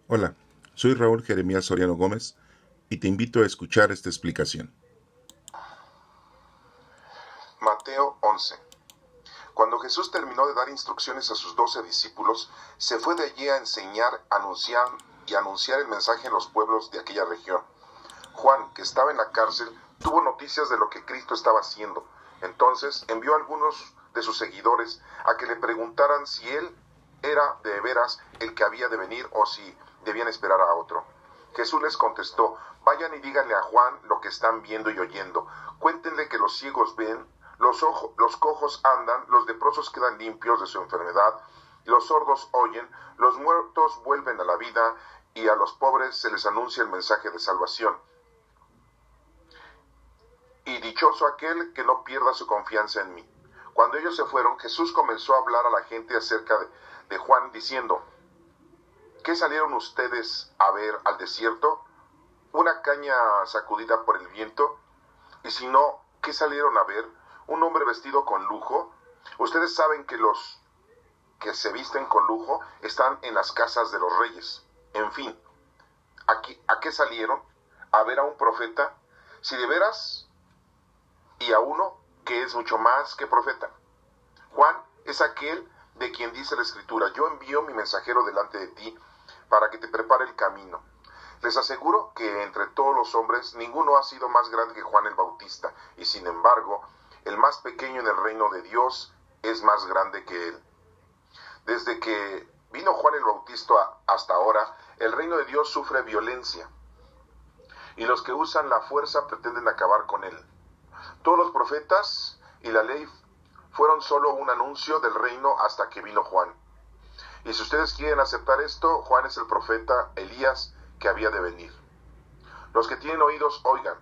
Hola, soy Raúl Jeremías Soriano Gómez y te invito a escuchar esta explicación. Mateo 11. Cuando Jesús terminó de dar instrucciones a sus 12 discípulos, se fue de allí a enseñar, anunciar el mensaje en los pueblos de aquella región. Juan, que estaba en la cárcel, tuvo noticias de lo que Cristo estaba haciendo. Entonces envió a algunos de sus seguidores a que le preguntaran si él era de veras el que había de venir o si debían esperar a otro. Jesús les contestó: vayan y díganle a Juan lo que están viendo y oyendo. Cuéntenle que los ciegos ven, los cojos andan, los leprosos quedan limpios de su enfermedad, los sordos oyen, los muertos vuelven a la vida y a los pobres se les anuncia el mensaje de salvación. Y dichoso aquel que no pierda su confianza en mí. Cuando ellos se fueron, Jesús comenzó a hablar a la gente acerca de Juan, diciendo: ¿qué salieron ustedes a ver al desierto? ¿Una caña sacudida por el viento? Y si no, ¿qué salieron a ver? ¿Un hombre vestido con lujo? Ustedes saben que los que se visten con lujo están en las casas de los reyes. En fin, ¿a qué salieron? ¿A ver a un profeta? Si de veras, y a uno que es mucho más que profeta. Juan es aquel de quien dice la Escritura: yo envío mi mensajero delante de ti para que te prepare el camino. Les aseguro que entre todos los hombres ninguno ha sido más grande que Juan el Bautista, y sin embargo, el más pequeño en el reino de Dios es más grande que él. Desde que vino Juan el Bautista hasta ahora, el reino de Dios sufre violencia, y los que usan la fuerza pretenden acabar con él. Todos los profetas y la ley fueron solo un anuncio del reino hasta que vino Juan. Y si ustedes quieren aceptar esto, Juan es el profeta Elías que había de venir. Los que tienen oídos, oigan.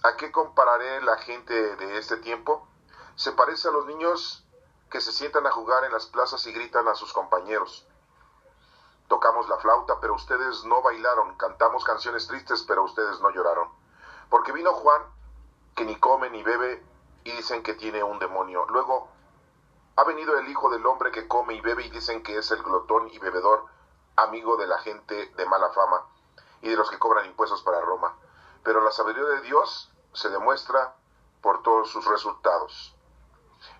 ¿A qué compararé la gente de este tiempo? Se parece a los niños que se sientan a jugar en las plazas y gritan a sus compañeros: tocamos la flauta, pero ustedes no bailaron; cantamos canciones tristes, pero ustedes no lloraron. Porque vino Juan, que ni come ni bebe, y dicen que tiene un demonio. Luego ha venido el Hijo del Hombre, que come y bebe, y dicen que es el glotón y bebedor, amigo de la gente de mala fama y de los que cobran impuestos para Roma. Pero la sabiduría de Dios se demuestra por todos sus resultados.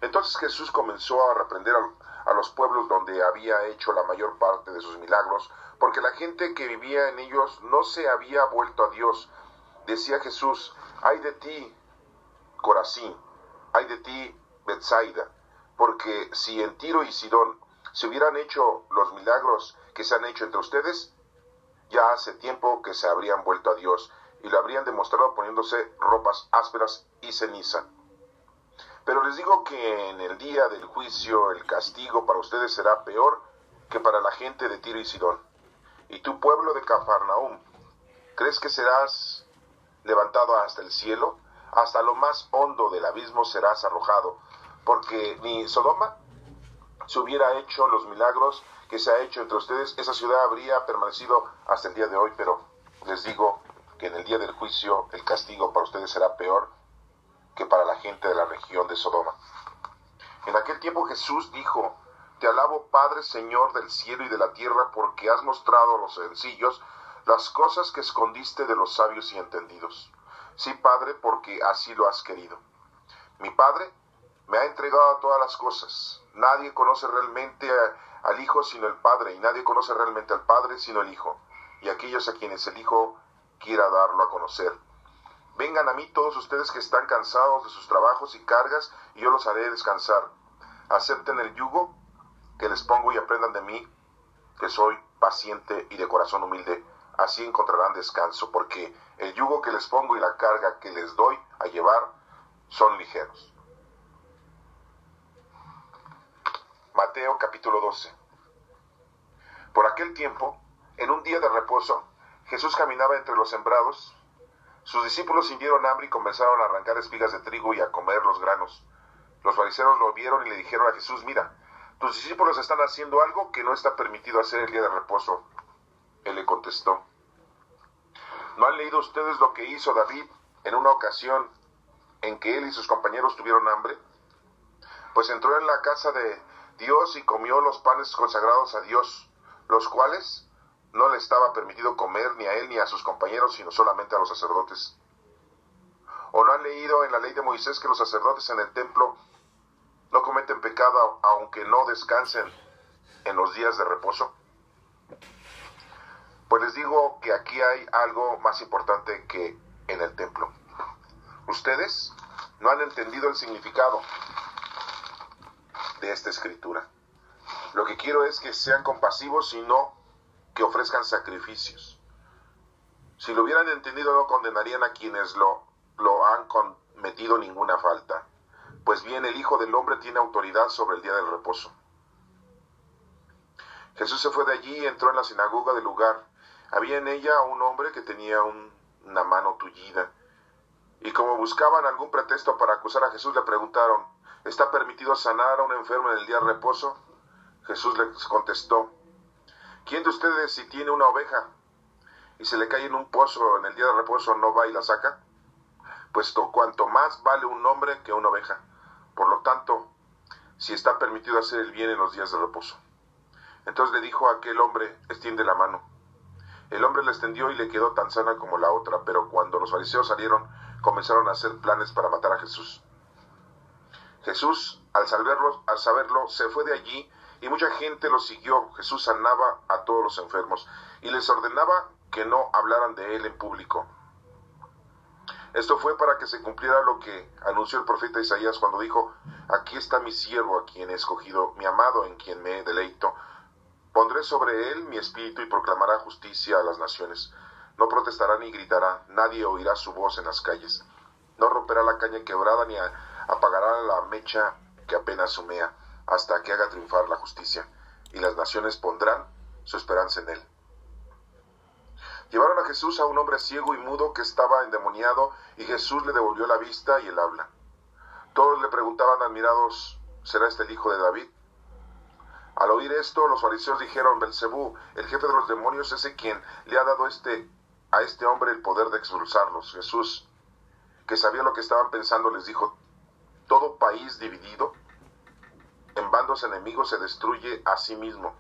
Entonces Jesús comenzó a reprender a los pueblos donde había hecho la mayor parte de sus milagros, porque la gente que vivía en ellos no se había vuelto a Dios. Decía Jesús: ay de ti, Corazín, ay de ti, Betsaida, porque si en Tiro y Sidón se hubieran hecho los milagros que se han hecho entre ustedes, ya hace tiempo que se habrían vuelto a Dios y lo habrían demostrado poniéndose ropas ásperas y ceniza. Pero les digo que en el día del juicio el castigo para ustedes será peor que para la gente de Tiro y Sidón. Y tú, pueblo de Cafarnaúm, ¿crees que serás levantado hasta el cielo? Hasta lo más hondo del abismo serás arrojado, porque ni Sodoma se hubiera hecho los milagros que se ha hecho entre ustedes, esa ciudad habría permanecido hasta el día de hoy. Pero les digo que en el día del juicio el castigo para ustedes será peor que para la gente de la región de Sodoma. En aquel tiempo Jesús dijo: te alabo, Padre, Señor del cielo y de la tierra, porque has mostrado a los sencillos las cosas que escondiste de los sabios y entendidos. Sí, Padre, porque así lo has querido. Mi Padre me ha entregado todas las cosas. Nadie conoce realmente al Hijo sino el Padre, y nadie conoce realmente al Padre sino el Hijo, y aquellos a quienes el Hijo quiera darlo a conocer. Vengan a mí todos ustedes que están cansados de sus trabajos y cargas, y yo los haré descansar. Acepten el yugo que les pongo y aprendan de mí, que soy paciente y de corazón humilde. Así encontrarán descanso, porque el yugo que les pongo y la carga que les doy a llevar son ligeros. Mateo capítulo 12. Por aquel tiempo, en un día de reposo, Jesús caminaba entre los sembrados. Sus discípulos sintieron hambre y comenzaron a arrancar espigas de trigo y a comer los granos. Los fariseos lo vieron y le dijeron a Jesús: mira, tus discípulos están haciendo algo que no está permitido hacer el día de reposo. Él le contestó: ¿no han leído ustedes lo que hizo David en una ocasión en que él y sus compañeros tuvieron hambre? Pues entró en la casa de Dios y comió los panes consagrados a Dios, los cuales no le estaba permitido comer ni a él ni a sus compañeros, sino solamente a los sacerdotes? ¿O no han leído en la ley de Moisés que los sacerdotes en el templo no cometen pecado aunque no descansen en los días de reposo? Pues les digo que aquí hay algo más importante que en el templo. Ustedes no han entendido el significado de esta escritura. Lo que quiero es que sean compasivos y no que ofrezcan sacrificios. Si lo hubieran entendido, no condenarían a quienes lo han cometido ninguna falta. Pues bien, el Hijo del Hombre tiene autoridad sobre el día del reposo. Jesús se fue de allí y entró en la sinagoga del lugar. Había en ella un hombre que tenía una mano tullida. Y como buscaban algún pretexto para acusar a Jesús, le preguntaron: ¿está permitido sanar a un enfermo en el día de reposo? Jesús les contestó: ¿quién de ustedes, si tiene una oveja y se le cae en un pozo en el día de reposo, no va y la saca? Puesto cuanto más vale un hombre que una oveja. Por lo tanto, si está permitido hacer el bien en los días de reposo. Entonces le dijo a aquel hombre: extiende la mano. El hombre la extendió y le quedó tan sana como la otra. Pero cuando los fariseos salieron, comenzaron a hacer planes para matar a Jesús. Jesús, al saberlo, se fue de allí y mucha gente lo siguió. Jesús sanaba a todos los enfermos y les ordenaba que no hablaran de él en público. Esto fue para que se cumpliera lo que anunció el profeta Isaías cuando dijo: aquí está mi siervo a quien he escogido, mi amado en quien me deleito. Pondré sobre él mi espíritu y proclamará justicia a las naciones. No protestará ni gritará, nadie oirá su voz en las calles. No romperá la caña quebrada ni apagará la mecha que apenas humea, hasta que haga triunfar la justicia, y las naciones pondrán su esperanza en él. Llevaron a Jesús a un hombre ciego y mudo que estaba endemoniado, y Jesús le devolvió la vista y el habla. Todos le preguntaban admirados: ¿será este el hijo de David? Al oír esto, los fariseos dijeron: Belcebú, el jefe de los demonios, es quien le ha dado a este hombre el poder de expulsarlos. Jesús, que sabía lo que estaban pensando, les dijo: todo país dividido en bandos enemigos se destruye a sí mismo,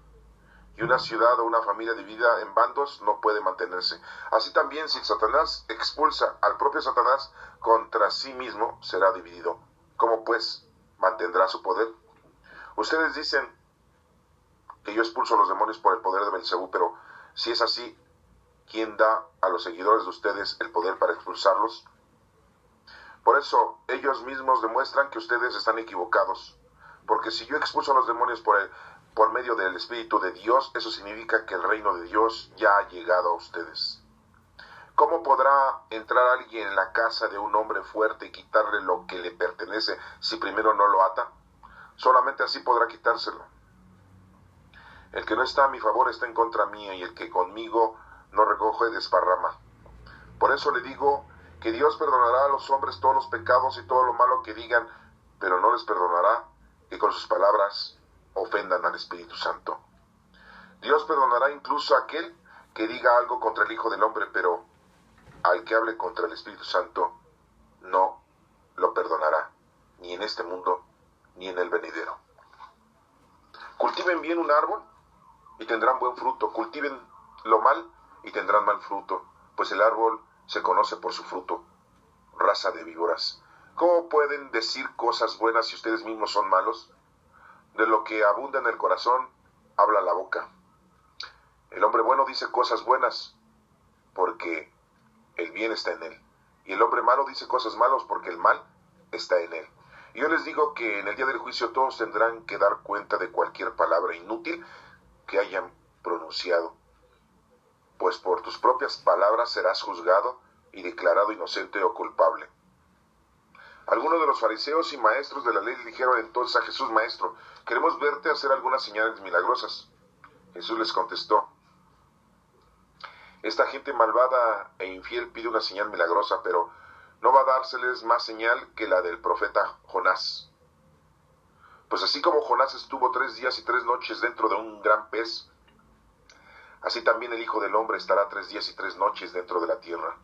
y una ciudad o una familia dividida en bandos no puede mantenerse. Así también, si Satanás expulsa al propio Satanás, contra sí mismo será dividido. ¿Cómo pues mantendrá su poder? Ustedes dicen que yo expulso a los demonios por el poder de Belcebú, pero si es así, ¿quién da a los seguidores de ustedes el poder para expulsarlos? Por eso ellos mismos demuestran que ustedes están equivocados, porque si yo expulso a los demonios por medio del Espíritu de Dios, eso significa que el reino de Dios ya ha llegado a ustedes. ¿Cómo podrá entrar alguien en la casa de un hombre fuerte y quitarle lo que le pertenece si primero no lo ata? Solamente así podrá quitárselo. El que no está a mi favor está en contra mía, y el que conmigo no recoge desparrama. Por eso le digo que Dios perdonará a los hombres todos los pecados y todo lo malo que digan, pero no les perdonará que con sus palabras ofendan al Espíritu Santo. Dios perdonará incluso a aquel que diga algo contra el Hijo del Hombre, pero al que hable contra el Espíritu Santo no lo perdonará, ni en este mundo ni en el venidero. Cultiven bien un árbol y tendrán buen fruto. Cultiven lo mal y tendrán mal fruto, pues el árbol se conoce por su fruto. Raza de víboras, ¿cómo pueden decir cosas buenas si ustedes mismos son malos? De lo que abunda en el corazón, habla la boca. El hombre bueno dice cosas buenas, porque el bien está en él. Y el hombre malo dice cosas malas, porque el mal está en él. Y yo les digo que en el día del juicio todos tendrán que dar cuenta de cualquier palabra inútil que hayan pronunciado. Pues por tus propias palabras serás juzgado y declarado inocente o culpable. Algunos de los fariseos y maestros de la ley le dijeron entonces a Jesús: Maestro, queremos verte hacer algunas señales milagrosas. Jesús les contestó: esta gente malvada e infiel pide una señal milagrosa, pero no va a dárseles más señal que la del profeta Jonás. Pues así como Jonás estuvo 3 días y 3 noches dentro de un gran pez, así también el Hijo del Hombre estará 3 días y 3 noches dentro de la tierra.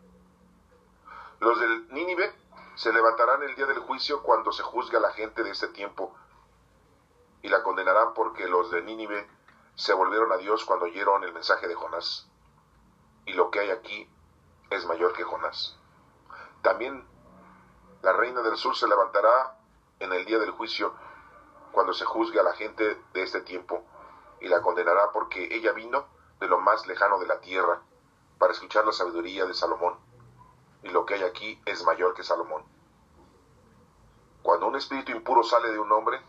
Los del Nínive se levantarán el día del juicio cuando se juzgue a la gente de este tiempo, y la condenarán porque los de Nínive se volvieron a Dios cuando oyeron el mensaje de Jonás. Y lo que hay aquí es mayor que Jonás. También la reina del sur se levantará en el día del juicio, cuando se juzgue a la gente de este tiempo, y la condenará porque ella vino de lo más lejano de la tierra para escuchar la sabiduría de Salomón, y lo que hay aquí es mayor que Salomón. Cuando un espíritu impuro sale de un hombre,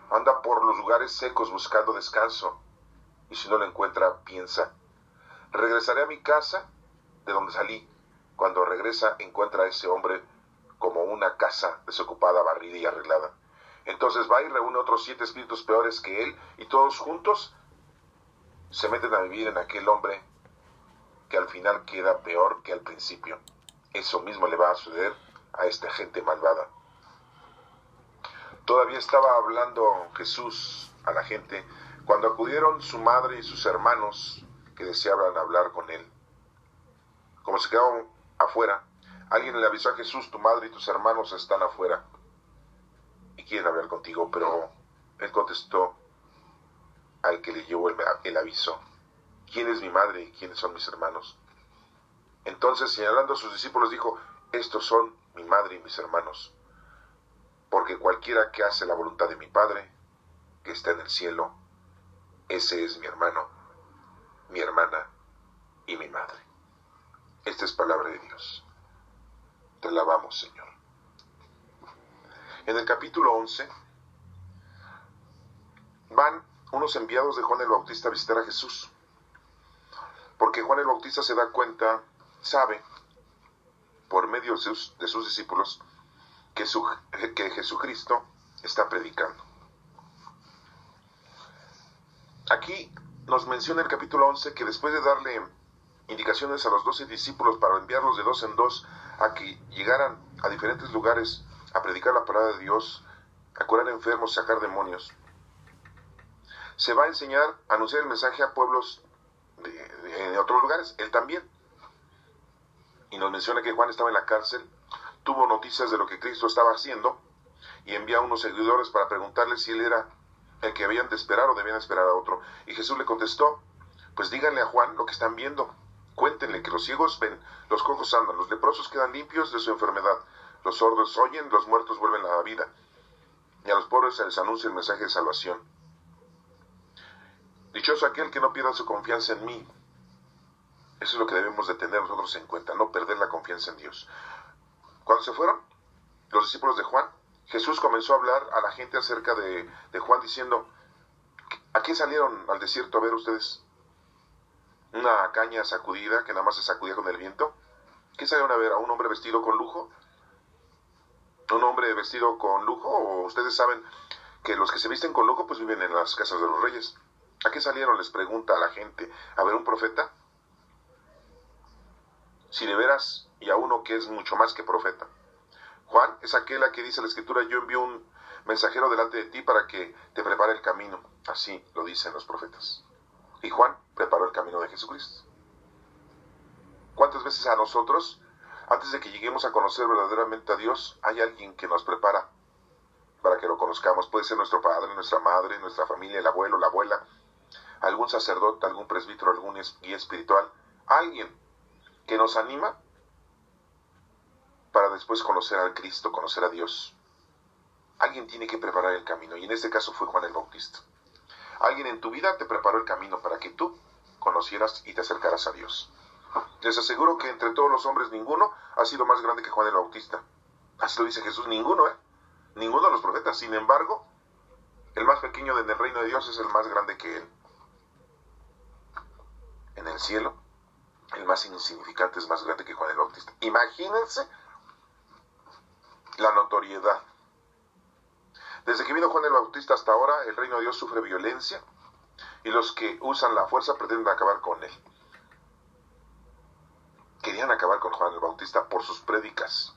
anda por los lugares secos buscando descanso, y si no lo encuentra, piensa: regresaré a mi casa de donde salí. Cuando regresa, encuentra a ese hombre como una casa desocupada, barrida y arreglada. Entonces va y reúne otros 7 espíritus peores que él, y todos juntos se meten a vivir en aquel hombre, que al final queda peor que al principio. Eso mismo le va a suceder a esta gente malvada. Todavía estaba hablando Jesús a la gente cuando acudieron su madre y sus hermanos, que deseaban hablar con él. Como se quedaron afuera, alguien le avisó a Jesús: tu madre y tus hermanos están afuera y quieren hablar contigo. Pero él contestó al que le llevó el aviso: ¿quién es mi madre y quiénes son mis hermanos? Entonces, señalando a sus discípulos, dijo: estos son mi madre y mis hermanos, porque cualquiera que hace la voluntad de mi Padre, que está en el cielo, ese es mi hermano, mi hermana y mi madre. Esta es palabra de Dios. Te alabamos, Señor. En el capítulo 11 van unos enviados de Juan el Bautista a visitar a Jesús, porque Juan el Bautista se da cuenta, sabe, por medio de sus discípulos, que Jesucristo está predicando. Aquí nos menciona el capítulo 11 que después de darle indicaciones a los 12 discípulos para enviarlos de 2 en 2 a que llegaran a diferentes lugares a predicar la palabra de Dios, a curar enfermos, sacar demonios, se va a enseñar a anunciar el mensaje a pueblos de otros lugares, él también. Y nos menciona que Juan estaba en la cárcel, tuvo noticias de lo que Cristo estaba haciendo y envía a unos seguidores para preguntarle si él era el que habían de esperar o debían esperar a otro. Y Jesús le contestó: pues díganle a Juan lo que están viendo, cuéntenle que los ciegos ven, los cojos andan, los leprosos quedan limpios de su enfermedad, los sordos oyen, los muertos vuelven a la vida, y a los pobres se les anuncia el mensaje de salvación. Dichoso aquel que no pierda su confianza en mí. Eso es lo que debemos de tener nosotros en cuenta, no perder la confianza en Dios. Cuando se fueron los discípulos de Juan, Jesús comenzó a hablar a la gente acerca de Juan, diciendo: ¿a qué salieron al desierto a ver ustedes? ¿Una caña sacudida que nada más se sacudía con el viento? ¿Qué salieron a ver? ¿A un hombre vestido con lujo? ¿Un hombre vestido con lujo? ¿O ustedes saben que los que se visten con lujo pues viven en las casas de los reyes? ¿A qué salieron? Les pregunta a la gente. ¿A ver un profeta? Si de veras, y a uno que es mucho más que profeta. Juan es aquel a que dice la Escritura: yo envío un mensajero delante de ti para que te prepare el camino. Así lo dicen los profetas. Y Juan preparó el camino de Jesucristo. ¿Cuántas veces a nosotros, antes de que lleguemos a conocer verdaderamente a Dios, hay alguien que nos prepara para que lo conozcamos? Puede ser nuestro padre, nuestra madre, nuestra familia, el abuelo, la abuela, algún sacerdote, algún presbítero, algún guía espiritual, alguien que nos anima para después conocer al Cristo, conocer a Dios. Alguien tiene que preparar el camino, y en este caso fue Juan el Bautista. Alguien en tu vida te preparó el camino para que tú conocieras y te acercaras a Dios. Les aseguro que entre todos los hombres ninguno ha sido más grande que Juan el Bautista. Así lo dice Jesús, ninguno, ninguno de los profetas. Sin embargo, el más pequeño en el reino de Dios es el más grande que él. En el cielo, el más insignificante es más grande que Juan el Bautista. Imagínense la notoriedad. Desde que vino Juan el Bautista hasta ahora, el reino de Dios sufre violencia, y los que usan la fuerza pretenden acabar con él. Querían acabar con Juan el Bautista por sus prédicas,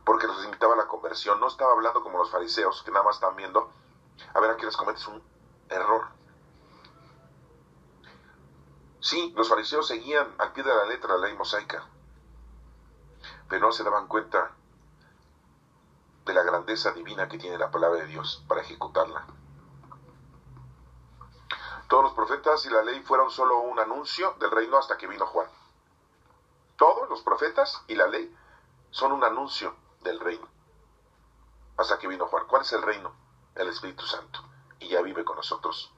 porque los invitaba a la conversión. No estaba hablando como los fariseos, que nada más están viendo a ver a quién les cometes un error. Sí, los fariseos seguían al pie de la letra la ley mosaica, pero no se daban cuenta de la grandeza divina que tiene la palabra de Dios para ejecutarla. Todos los profetas y la ley fueron solo un anuncio del reino hasta que vino Juan. Todos los profetas y la ley son un anuncio del reino hasta que vino Juan. ¿Cuál es el reino? El Espíritu Santo. Y ya vive con nosotros.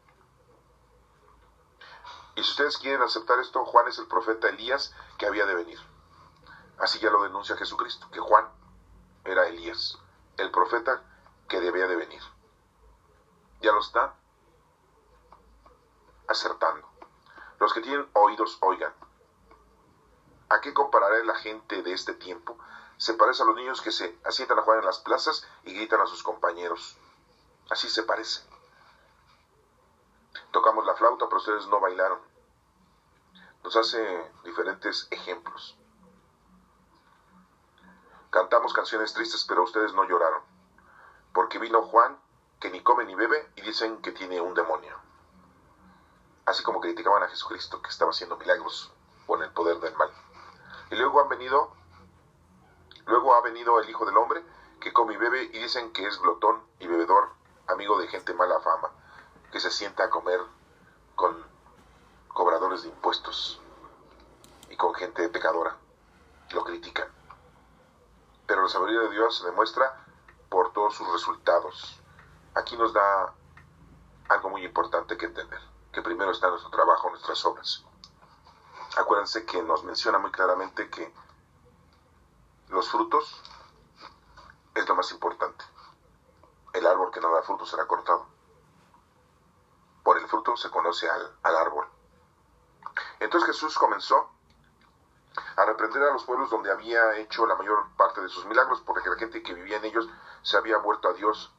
Y si ustedes quieren aceptar esto, Juan es el profeta Elías que había de venir. Así ya lo denuncia Jesucristo, que Juan era Elías, el profeta que debía de venir. Ya lo está acertando. Los que tienen oídos, oigan. ¿A qué compararé la gente de este tiempo? Se parece a los niños que se asientan a jugar en las plazas y gritan a sus compañeros. Así se parece. Tocamos la flauta, pero ustedes no bailaron. Nos hace diferentes ejemplos. Cantamos canciones tristes, pero ustedes no lloraron. Porque vino Juan, que ni come ni bebe, y dicen que tiene un demonio. Así como criticaban a Jesucristo, que estaba haciendo milagros con el poder del mal. Y luego ha venido el Hijo del Hombre, que come y bebe, y dicen que es glotón y bebedor, amigo de gente mala fama, que se sienta a comer con cobradores de impuestos y con gente pecadora. Lo critican. Pero la sabiduría de Dios se demuestra por todos sus resultados. Aquí nos da algo muy importante que entender, que primero está nuestro trabajo, nuestras obras. Acuérdense que nos menciona muy claramente que los frutos es lo más importante. El árbol que no da fruto será cortado. Por el fruto se conoce al árbol. Entonces Jesús comenzó a reprender a los pueblos donde había hecho la mayor parte de sus milagros, porque la gente que vivía en ellos se había vuelto a Dios.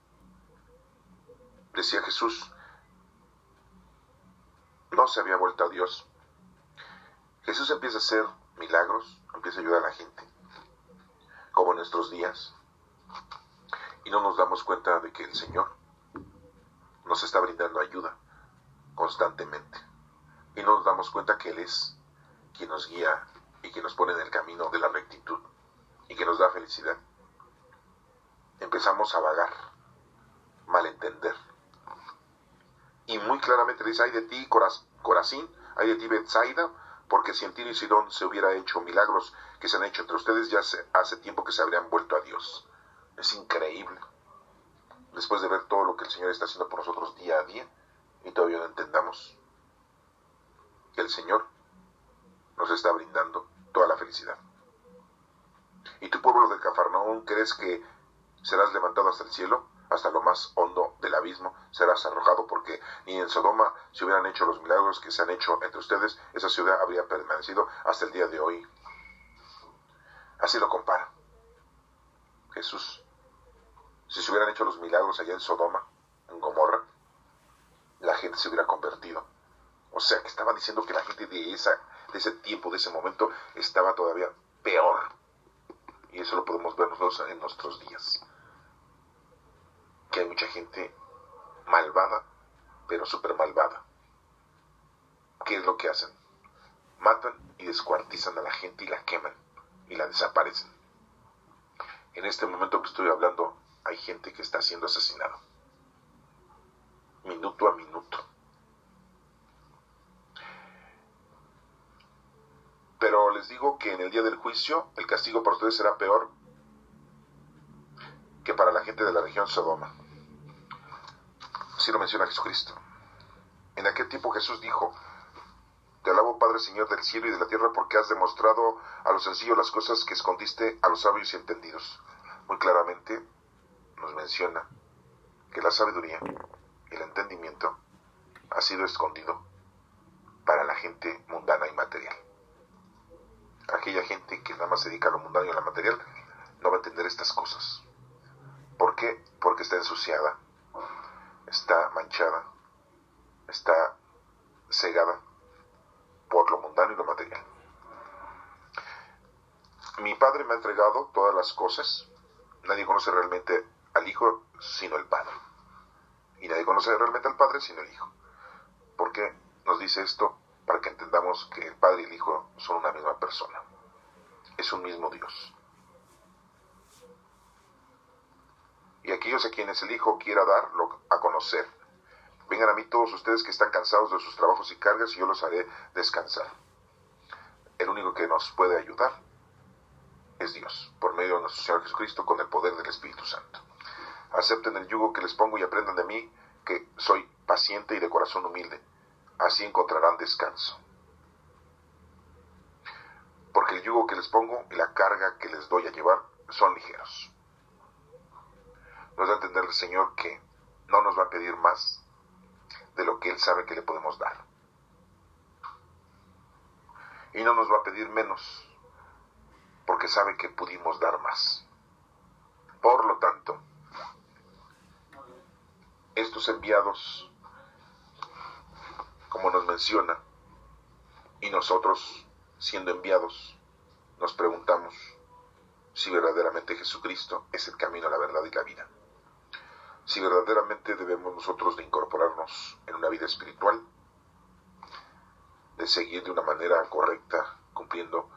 Decía Jesús, no se había vuelto a Dios. Jesús empieza a hacer milagros, empieza a ayudar a la gente, como en nuestros días, y no nos damos cuenta de que el Señor nos está brindando ayuda constantemente, y no nos damos cuenta que Él es quien nos guía y quien nos pone en el camino de la rectitud y que nos da felicidad. Empezamos a vagar, malentender, y muy claramente dice, ay de ti Corazín, ay de ti Betsaida, porque si en Tiro y Sidón se hubiera hecho milagros que se han hecho entre ustedes, ya hace tiempo que se habrían vuelto a Dios. Es increíble. Después de ver todo lo que el Señor está haciendo por nosotros día a día, y todavía no entendamos que el Señor nos está brindando toda la felicidad. ¿Y tu pueblo de Cafarnaúm crees que serás levantado hasta el cielo? Hasta lo más hondo del abismo serás arrojado, porque ni en Sodoma se hubieran hecho los milagros que se han hecho entre ustedes, esa ciudad habría permanecido hasta el día de hoy. Así lo compara Jesús. Si se hubieran hecho los milagros allá en Sodoma, en Gomorra, la gente se hubiera convertido. O sea que estaba diciendo que la gente de ese tiempo, de ese momento, estaba todavía peor. Y eso lo podemos ver nosotros en nuestros días. Que hay mucha gente malvada, pero súper malvada. ¿Qué es lo que hacen? Matan y descuartizan a la gente y la queman y la desaparecen. En este momento que estoy hablando, hay gente que está siendo asesinada. Minuto a minuto. Pero les digo que en el día del juicio, el castigo para ustedes será peor que para la gente de la región Sodoma. Así lo menciona Jesucristo. En aquel tiempo Jesús dijo, te alabo Padre Señor del cielo y de la tierra, porque has demostrado a los sencillos las cosas que escondiste a los sabios y entendidos. Muy claramente nos menciona que la sabiduría y el entendimiento ha sido escondido para la gente mundana y material. Aquella gente que nada más se dedica a lo mundano y a lo material no va a entender estas cosas. ¿Por qué? Porque está ensuciada, está manchada, está cegada por lo mundano y lo material. Mi Padre me ha entregado todas las cosas. Nadie conoce realmente al Hijo sino el Padre. Y nadie conoce realmente al Padre sino el Hijo. ¿Por qué nos dice esto? Para que entendamos que el Padre y el Hijo son una misma persona. Es un mismo Dios. Y aquellos a quienes el Hijo quiera darlo a conocer, Vengan a mí todos ustedes que están cansados de sus trabajos y cargas, y yo los haré descansar. El único que nos puede ayudar es Dios, por medio de nuestro Señor Jesucristo, con el poder del Espíritu Santo. Acepten el yugo que les pongo y aprendan de mí, que soy paciente y de corazón humilde. Así encontrarán descanso. Porque el yugo que les pongo y la carga que les doy a llevar son ligeros. Nos da a entender el Señor que no nos va a pedir más de lo que Él sabe que le podemos dar. Y no nos va a pedir menos, porque sabe que pudimos dar más. Por lo tanto, estos enviados, como nos menciona, y nosotros, siendo enviados, nos preguntamos si verdaderamente Jesucristo es el camino, la verdad y la vida. Si verdaderamente debemos nosotros de incorporarnos en una vida espiritual, de seguir de una manera correcta, cumpliendo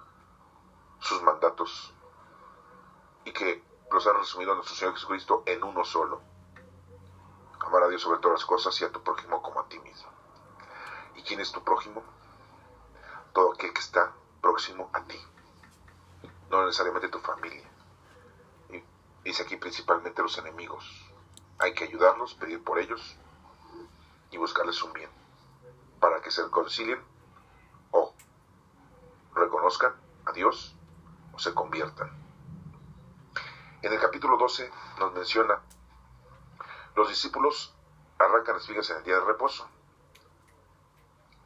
sus mandatos, y que los ha resumido nuestro Señor Jesucristo en uno solo: amar a Dios sobre todas las cosas y a tu prójimo como a ti mismo. ¿Y quién es tu prójimo? Todo aquel que está próximo a ti, no necesariamente tu familia. Y dice aquí principalmente los enemigos. Hay que ayudarlos, pedir por ellos y buscarles un bien, para que se reconcilien o reconozcan a Dios o se conviertan. En el capítulo 12 nos menciona: los discípulos arrancan espigas en el día de reposo.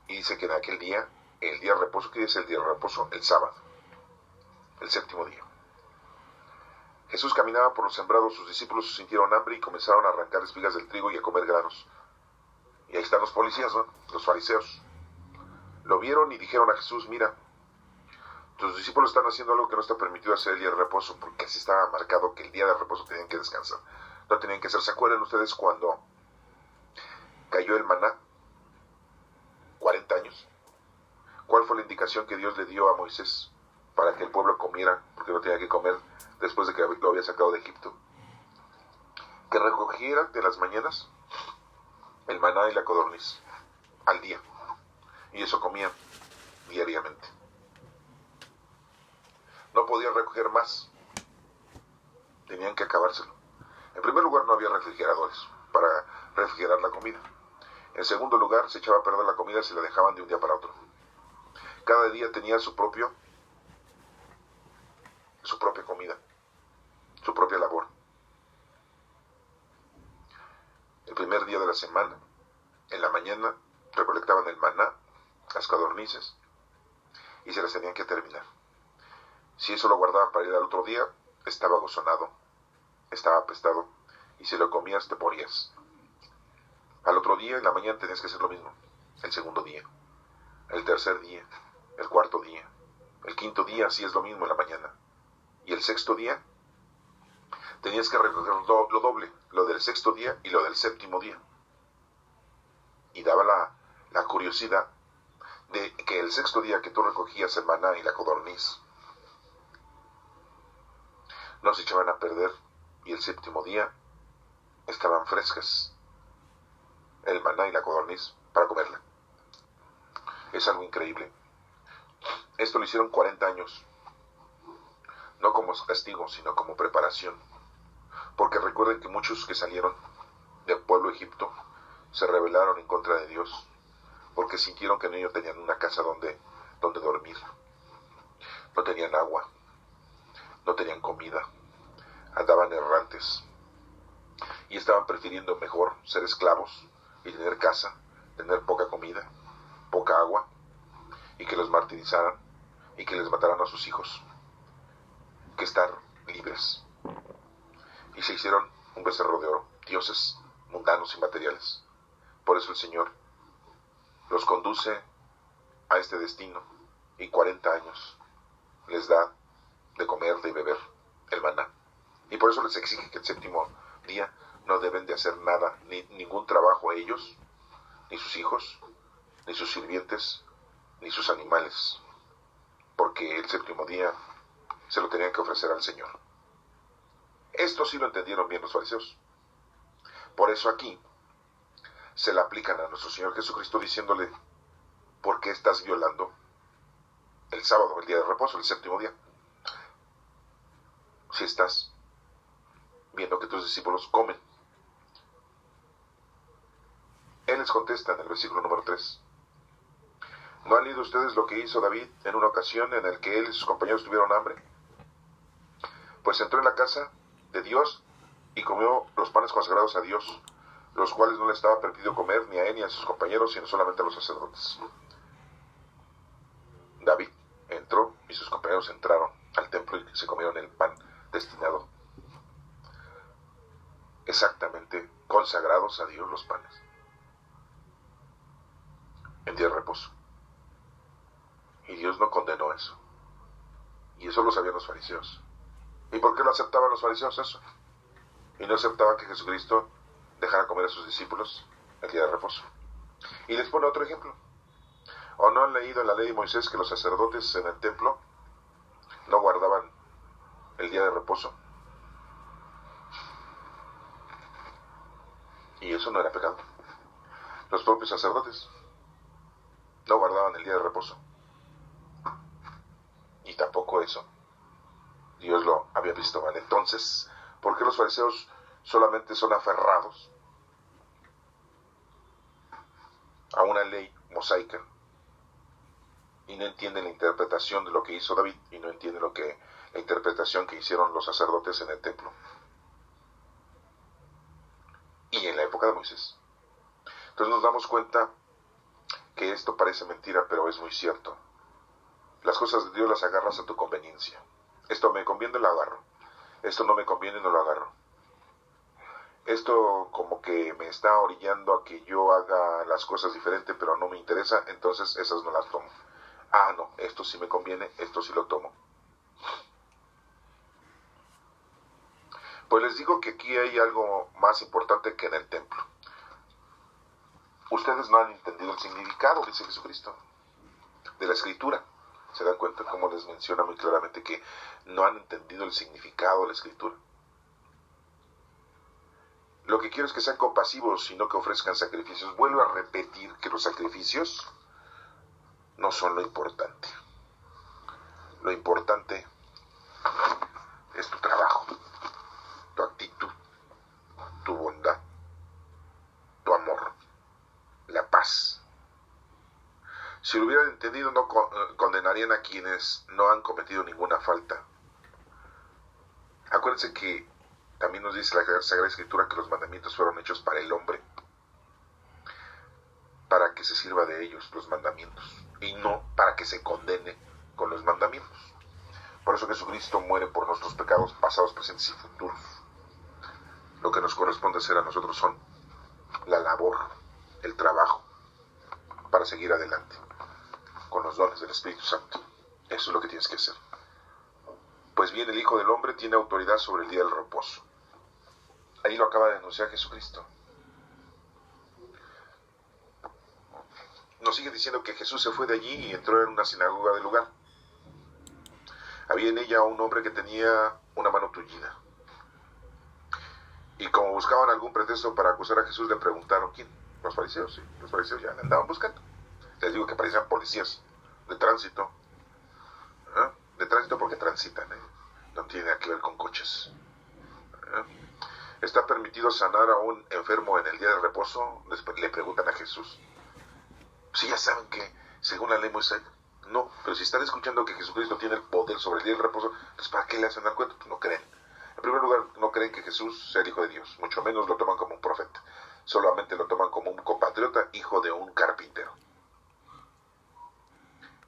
Y dice que en aquel día, el día de reposo, ¿qué es el día de reposo? El sábado, el séptimo día. Jesús caminaba por los sembrados, sus discípulos sintieron hambre y comenzaron a arrancar espigas del trigo y a comer granos. Y ahí están los policías, ¿no? Los fariseos. Lo vieron y dijeron a Jesús: mira, tus discípulos están haciendo algo que no está permitido hacer el día de reposo, porque así estaba marcado que el día de reposo tenían que descansar. No tenían que hacer. ¿Se acuerdan ustedes cuando cayó el maná? 40 años. ¿Cuál fue la indicación que Dios le dio a Moisés para que el pueblo comiera? Porque no tenía que comer después de que lo había sacado de Egipto. Que recogiera de las mañanas el maná y la codorniz al día. Y eso comían diariamente. No podían recoger más. Tenían que acabárselo. En primer lugar, no había refrigeradores para refrigerar la comida. En segundo lugar, se echaba a perder la comida si la dejaban de un día para otro. Cada día tenía su propia comida, su propia labor. El primer día de la semana, en la mañana, recolectaban el maná, las codornices, y se las tenían que terminar. Si eso lo guardaban para ir al otro día, estaba gozonado, estaba apestado, y si lo comías te morías. Al otro día, en la mañana, tenías que hacer lo mismo. El segundo día, el tercer día, el cuarto día, el quinto día, así es lo mismo en la mañana. Y el sexto día, tenías que recoger lo doble, lo del sexto día y lo del séptimo día. Y daba la curiosidad de que el sexto día que tú recogías el maná y la codorniz, no se echaban a perder, y el séptimo día estaban frescas el maná y la codorniz para comerla. Es algo increíble. Esto lo hicieron 40 años, no como castigo, sino como preparación. Porque recuerden que muchos que salieron del pueblo de Egipto se rebelaron en contra de Dios, porque sintieron que no tenían una casa donde dormir. No tenían agua, no tenían comida, andaban errantes, y estaban prefiriendo mejor ser esclavos y tener casa, tener poca comida, poca agua, y que los martirizaran y que les mataran a sus hijos, que estar libres. Y se hicieron un becerro de oro, dioses mundanos y materiales. Por eso el Señor los conduce a este destino, y 40 años les da de comer, de beber el maná. Y por eso les exige que el séptimo día no deben de hacer nada, ningún trabajo a ellos, ni sus hijos, ni sus sirvientes, ni sus animales, porque el séptimo día se lo tenían que ofrecer al Señor. Esto sí lo entendieron bien los fariseos. Por eso aquí se la aplican a nuestro Señor Jesucristo diciéndole, ¿por qué estás violando el sábado, el día de reposo, el séptimo día? Si estás viendo que tus discípulos comen. Él les contesta en el versículo número 3. ¿No han leído ustedes lo que hizo David en una ocasión en el que él y sus compañeros tuvieron hambre? Pues entró en la casa de Dios y comió los panes consagrados a Dios, los cuales no le estaba permitido comer ni a él ni a sus compañeros, sino solamente a los sacerdotes. David entró y sus compañeros entraron al templo y se comieron el pan destinado, exactamente consagrados a Dios los panes, en día de reposo. Y Dios no condenó eso. Y eso lo sabían los fariseos. ¿Y por qué lo aceptaban los fariseos eso? Y no aceptaban que Jesucristo dejara comer a sus discípulos el día de reposo. Y les pone otro ejemplo. ¿O no han leído en la ley de Moisés que los sacerdotes en el templo no guardaban el día de reposo? Y eso no era pecado. Los propios sacerdotes no guardaban el día de reposo. Y tampoco eso Dios lo había visto mal. Entonces, ¿por qué los fariseos solamente son aferrados a una ley mosaica y no entienden la interpretación de lo que hizo David y no entienden la interpretación que hicieron los sacerdotes en el templo y en la época de Moisés? Entonces nos damos cuenta que esto parece mentira, pero es muy cierto. Las cosas de Dios las agarras a tu conveniencia. Esto me conviene, lo agarro. Esto no me conviene, no lo agarro. Esto como que me está orillando a que yo haga las cosas diferente, pero no me interesa, entonces esas no las tomo. Ah, no, esto sí me conviene, esto sí lo tomo. Pues les digo que aquí hay algo más importante que en el templo. Ustedes no han entendido el significado, dice Jesucristo, de la Escritura. ¿Se dan cuenta cómo les menciona muy claramente que no han entendido el significado de la Escritura? Lo que quiero es que sean compasivos y no que ofrezcan sacrificios. Vuelvo a repetir que los sacrificios no son lo importante. Lo importante es tu trabajo, tu actitud, tu bondad, tu amor, la paz. Si lo hubieran entendido, no condenarían a quienes no han cometido ninguna falta. Acuérdense que también nos dice la Sagrada Escritura que los mandamientos fueron hechos para el hombre, para que se sirva de ellos los mandamientos, y no para que se condene con los mandamientos. Por eso Jesucristo muere por nuestros pecados pasados, presentes y futuros. Lo que nos corresponde hacer a nosotros son la labor, el trabajo, para seguir adelante con los dones del Espíritu Santo. Eso es lo que tienes que hacer. Pues bien, el Hijo del Hombre tiene autoridad sobre el día del reposo. Ahí lo acaba de anunciar Jesucristo. Nos sigue diciendo que Jesús se fue de allí y entró en una sinagoga del lugar. Había en ella un hombre que tenía una mano tullida. Y como buscaban algún pretexto para acusar a Jesús, le preguntaron, ¿quién? Los fariseos, sí. Los fariseos ya le andaban buscando. Les digo que parecían policías de tránsito. De tránsito porque transitan, no tiene nada que ver con coches. ¿Está permitido sanar a un enfermo en el día de reposo? Le preguntan a Jesús. Si ya saben que según la ley Moisés, no, pero si están escuchando que Jesucristo tiene el poder sobre el día del reposo, pues ¿para qué le hacen al cuento? Pues no creen. En primer lugar, no creen que Jesús sea el Hijo de Dios, mucho menos lo toman como un profeta. Solamente lo toman como un compatriota, hijo de un carpintero.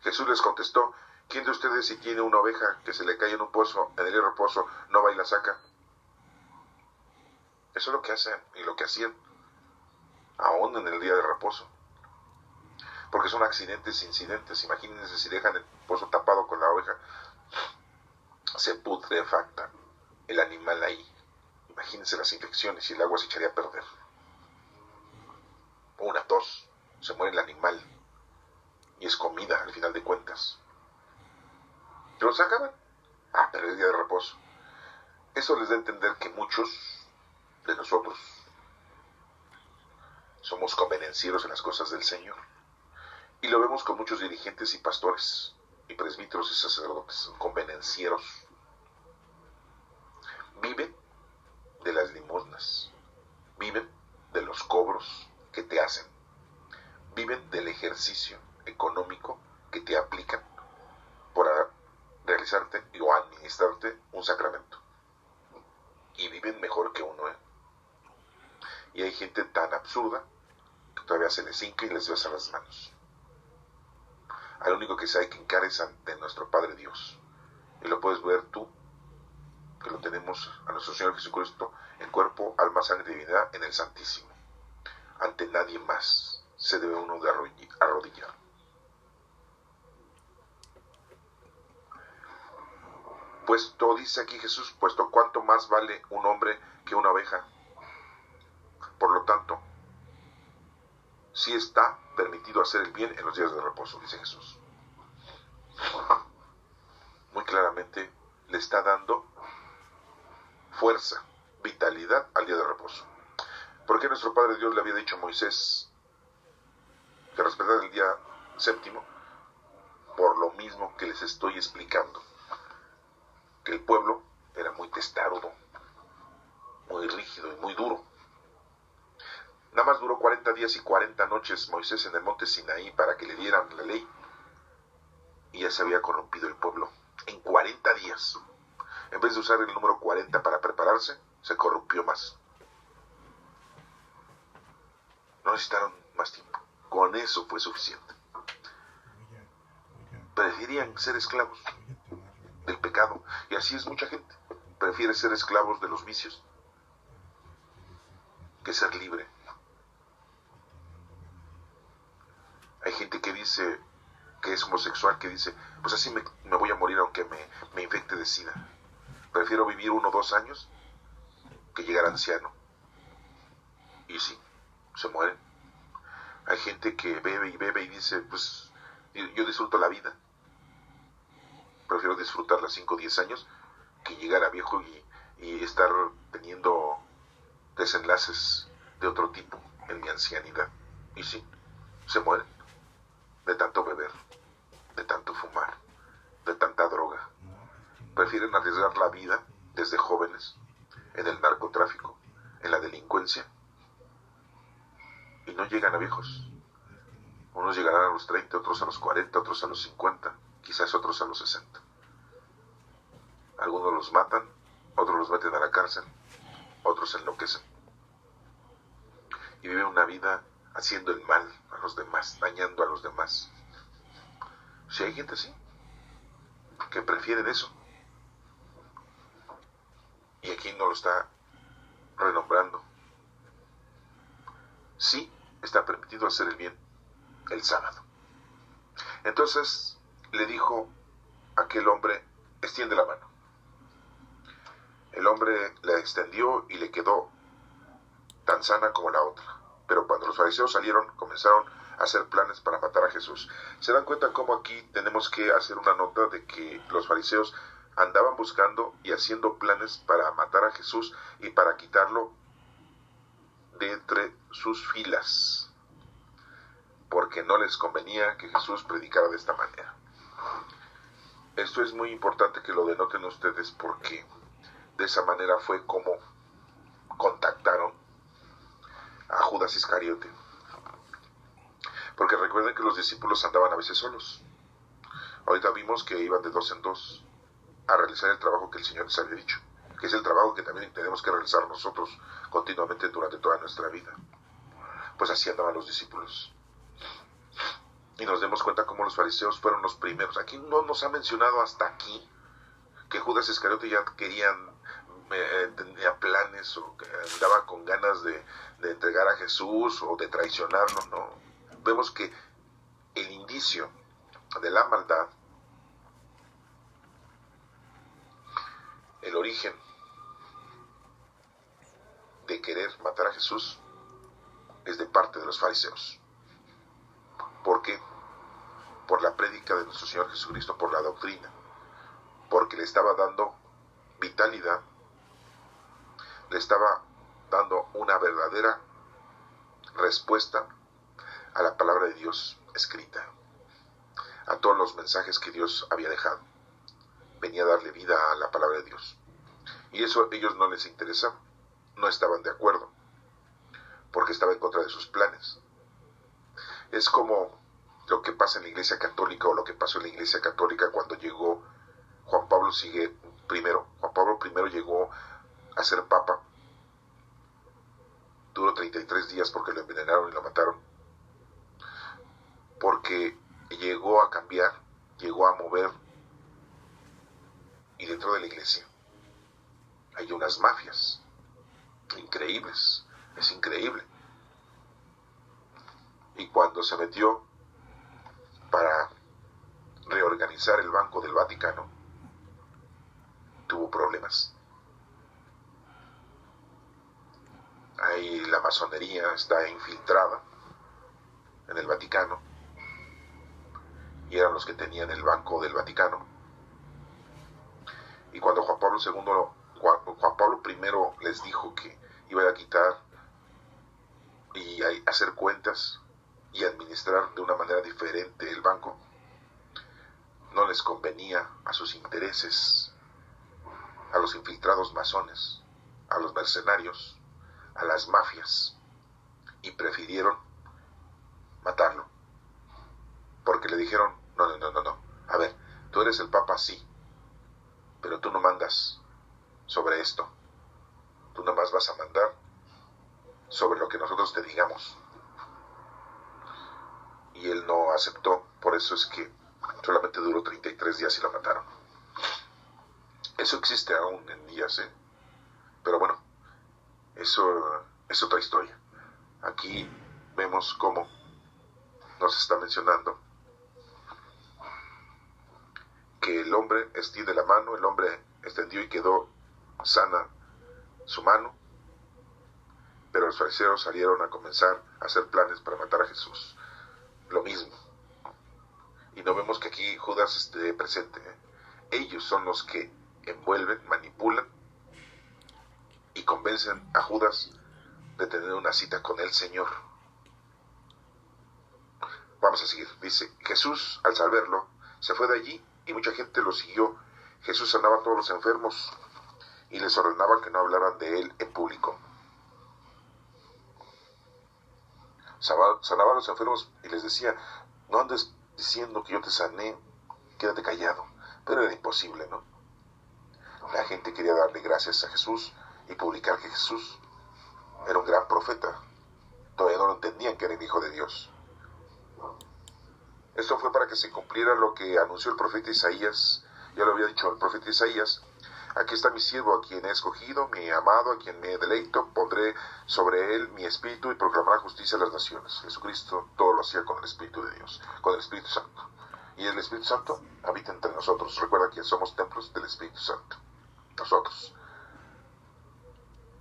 Jesús les contestó, ¿quién de ustedes si tiene una oveja que se le cae en un pozo, en el día de reposo, no va y la saca? Eso es lo que hacen y lo que hacían, aún en el día de reposo. Porque son accidentes, incidentes. Imagínense si dejan el pozo tapado con la oveja, se putrefacta el animal ahí. Imagínense las infecciones y el agua se echaría a perder. Una tos, se muere el animal y es comida al final de cuentas. ¿Lo sacaban? Ah, pero es día de reposo. Eso les da a entender que muchos de nosotros somos convenencieros en las cosas del Señor. Y lo vemos con muchos dirigentes y pastores, y presbíteros y sacerdotes, son convenencieros. Viven de las limosnas, viven de los cobros que te hacen, viven del ejercicio económico que te aplican por realizarte o administrarte un sacramento. Y viven mejor que uno, ¿eh? Y hay gente tan absurda que todavía se les hinca y les besa las manos. Al único que se hay que hincar es ante nuestro Padre Dios. Y lo puedes ver tú, que lo tenemos a nuestro Señor Jesucristo en cuerpo, alma, sangre y divinidad en el Santísimo. Ante nadie más se debe uno de arrodillar. Puesto, dice aquí Jesús, puesto cuánto más vale un hombre que una oveja. Por lo tanto, sí está permitido hacer el bien en los días de reposo, dice Jesús. Muy claramente le está dando fuerza, vitalidad al día de reposo. Porque nuestro Padre Dios le había dicho a Moisés que respetara el día séptimo, por lo mismo que les estoy explicando, que el pueblo era muy testarudo, muy rígido y muy duro. Nada más duró 40 días y 40 noches Moisés en el monte Sinaí para que le dieran la ley, y ya se había corrompido el pueblo en 40 días. En vez de usar el número 40 para prepararse, se corrompió más. No necesitaron más tiempo. Con eso fue suficiente. Preferían ser esclavos del pecado. Y así es mucha gente. Prefiere ser esclavos de los vicios que ser libre. Hay gente que dice que es homosexual, que dice, pues así me voy a morir aunque me infecte de SIDA. Prefiero vivir 1 o 2 años que llegar anciano. Y sí, se mueren. Hay gente que bebe y dice, pues yo disfruto la vida. Prefiero disfrutarla 5 o 10 años que llegar a viejo y estar teniendo desenlaces de otro tipo en mi ancianidad. Y sí, se mueren de tanto beber, de tanto fumar, de tanta droga. Prefieren arriesgar la vida desde jóvenes en el narcotráfico, en la delincuencia, y no llegan a viejos. Unos llegarán a los 30, otros a los 40, otros a los 50, quizás otros a los 60. Algunos los matan, otros los meten a la cárcel, otros enloquecen. Y viven una vida haciendo el mal a los demás, dañando a los demás. Si hay gente así, que prefieren eso. Y aquí no lo está renombrando. Sí está permitido hacer el bien el sábado. Entonces le dijo aquel hombre, extiende la mano. El hombre la extendió y le quedó tan sana como la otra. Pero cuando los fariseos salieron, comenzaron a hacer planes para matar a Jesús. ¿Se dan cuenta cómo aquí tenemos que hacer una nota de que los fariseos andaban buscando y haciendo planes para matar a Jesús y para quitarlo de entre sus filas? Porque no les convenía que Jesús predicara de esta manera. Esto es muy importante que lo denoten ustedes, porque de esa manera fue como contactaron a Judas Iscariote. Porque recuerden que los discípulos andaban a veces solos. Ahorita vimos que iban de 2 en 2 a realizar el trabajo que el Señor les había dicho, que es el trabajo que también tenemos que realizar nosotros continuamente durante toda nuestra vida. Pues así andaban los discípulos. Y nos demos cuenta cómo los fariseos fueron los primeros. Aquí no nos ha mencionado hasta aquí que Judas Iscariote ya tenía planes o que andaba con ganas de entregar a Jesús o de traicionarlo, ¿no? Vemos que el indicio de la maldad, el origen de querer matar a Jesús, es de parte de los fariseos. ¿Por qué? Por la prédica de nuestro Señor Jesucristo, por la doctrina, porque le estaba dando vitalidad, le estaba dando una verdadera respuesta a la palabra de Dios escrita, a todos los mensajes que Dios había dejado. Venía a darle vida a la palabra de Dios. Y eso a ellos no les interesaba, no estaban de acuerdo, porque estaba en contra de sus planes. Es como lo que pasa en la Iglesia Católica, o lo que pasó en la Iglesia Católica cuando llegó Juan Pablo I. Juan Pablo I llegó a ser papa. Duró 33 días porque lo envenenaron y lo mataron. Porque llegó a cambiar, llegó a mover. Y dentro de la Iglesia hay unas mafias increíbles, es increíble. Y cuando se metió para reorganizar el Banco del Vaticano, tuvo problemas. Ahí la masonería está infiltrada en el Vaticano, y eran los que tenían el Banco del Vaticano. Y cuando Juan Pablo I les dijo que iba a quitar y a hacer cuentas y administrar de una manera diferente el banco, no les convenía a sus intereses, a los infiltrados masones, a los mercenarios, a las mafias, y prefirieron matarlo, porque le dijeron, no, a ver, tú eres el Papa, sí, pero tú no mandas sobre esto, tú nada más vas a mandar sobre lo que nosotros te digamos. Y él no aceptó, por eso es que solamente duró 33 días y lo mataron. Eso existe aún en días, pero bueno, eso es otra historia. Aquí vemos cómo nos está mencionando que el hombre extiende la mano, el hombre extendió y quedó sana su mano, pero los fariseos salieron a comenzar a hacer planes para matar a Jesús. Lo mismo. Y no vemos que aquí Judas esté presente. Ellos son los que envuelven, manipulan y convencen a Judas de tener una cita con el Señor. Vamos a seguir. Dice, Jesús, al saberlo, se fue de allí y mucha gente lo siguió. Jesús sanaba a todos los enfermos y les ordenaba que no hablaran de él en público. Sanaba a los enfermos y les decía, no andes diciendo que yo te sané, quédate callado. Pero era imposible, ¿no? La gente quería darle gracias a Jesús y publicar que Jesús era un gran profeta. Todavía no lo entendían que era el Hijo de Dios. Esto fue para que se cumpliera lo que anunció el profeta Isaías. Ya lo había dicho el profeta Isaías. Aquí está mi siervo, a quien he escogido, mi amado, a quien me deleito. Pondré sobre él mi espíritu y proclamará justicia a las naciones. Jesucristo todo lo hacía con el Espíritu de Dios, con el Espíritu Santo. Y el Espíritu Santo habita entre nosotros. Recuerda que somos templos del Espíritu Santo. Nosotros.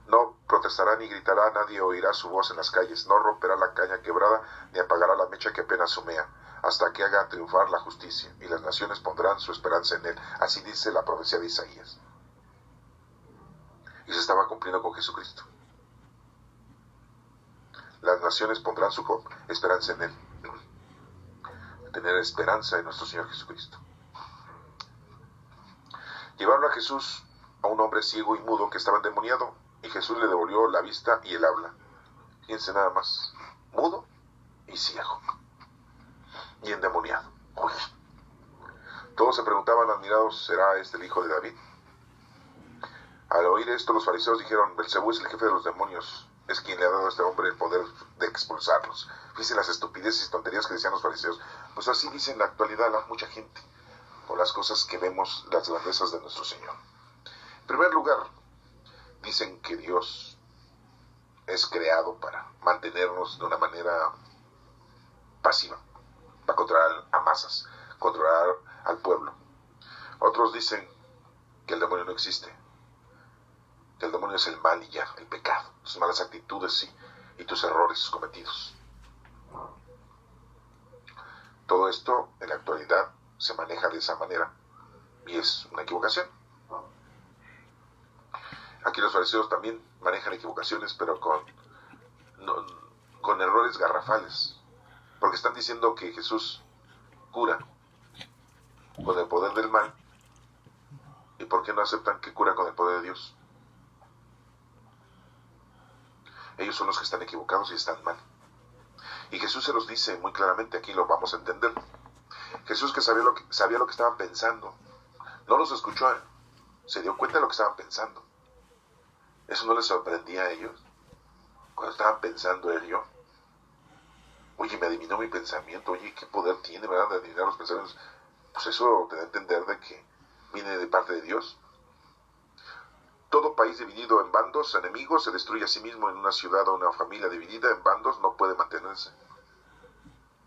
No protestará ni gritará, nadie oirá su voz en las calles. No romperá la caña quebrada, ni apagará la mecha que apenas humea, hasta que haga triunfar la justicia, y las naciones pondrán su esperanza en él. Así dice la profecía de Isaías. Y se estaba cumpliendo con Jesucristo. Las naciones pondrán su esperanza en él. Tener esperanza en nuestro Señor Jesucristo. Llevaron a Jesús a un hombre ciego y mudo que estaba endemoniado, y Jesús le devolvió la vista y el habla. Fíjense nada más, mudo y ciego y endemoniado. Uy. Todos se preguntaban admirados, ¿será este el hijo de David? Al oír esto, los fariseos dijeron, Belcebú es el jefe de los demonios, es quien le ha dado a este hombre el poder de expulsarlos. Fíjense las estupideces y tonterías que decían los fariseos. Pues así dice en la actualidad mucha gente, por las cosas que vemos, las grandezas de nuestro Señor. En primer lugar, dicen que Dios es creado para mantenernos de una manera pasiva, para controlar a masas, controlar al pueblo. Otros dicen que el demonio no existe, que el demonio es el mal y ya, el pecado, tus malas actitudes y tus errores cometidos. Todo esto en la actualidad se maneja de esa manera y es una equivocación. Aquí los fariseos también manejan equivocaciones, pero con errores garrafales, porque están diciendo que Jesús cura con el poder del mal. ¿Y por qué no aceptan que cura con el poder de Dios? Ellos son los que están equivocados y están mal. Y Jesús se los dice muy claramente, aquí lo vamos a entender. Jesús, que sabía lo que estaban pensando, no los escuchó, se dio cuenta de lo que estaban pensando. ¿Eso no les sorprendía a ellos? Cuando estaban pensando él y yo. Oye, me adivinó mi pensamiento. Oye, ¿qué poder tiene, verdad, de adivinar los pensamientos? Pues eso te da a entender de que viene de parte de Dios. Todo país dividido en bandos enemigos se destruye a sí mismo. En una ciudad o una familia dividida en bandos no puede mantenerse.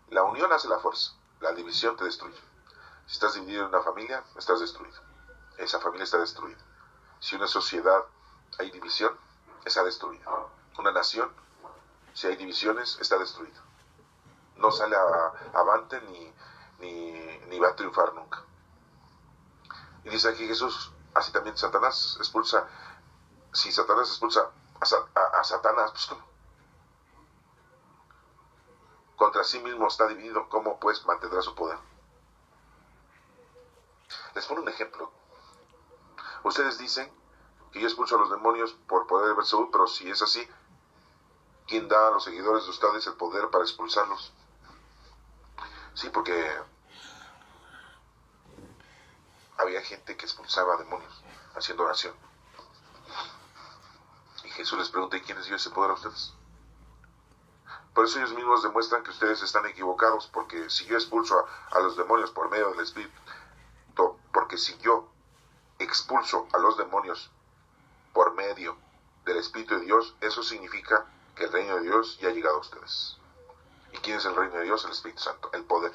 La unión hace la fuerza. La división te destruye. Si estás dividido en una familia, estás destruido. Esa familia está destruida. Si una sociedad hay división, está destruida. Una nación, si hay divisiones, está destruida. No sale avante ni va a triunfar nunca. Y dice aquí Jesús, así también Satanás expulsa. Si Satanás expulsa a Satanás, pues ¿cómo? Contra sí mismo está dividido, ¿cómo pues mantendrá su poder? Les pongo un ejemplo. Ustedes dicen que yo expulso a los demonios por poder de Beelzebú, pero si es así, ¿quién da a los seguidores de ustedes el poder para expulsarlos? Sí, porque había gente que expulsaba demonios haciendo oración. Y Jesús les pregunta, ¿y quién les dio ese poder a ustedes? Por eso ellos mismos demuestran que ustedes están equivocados, porque si yo expulso a los demonios por medio del Espíritu, porque si yo expulso a los demonios por medio del Espíritu de Dios, eso significa que el reino de Dios ya ha llegado a ustedes. ¿Y quién es el reino de Dios? El Espíritu Santo. El poder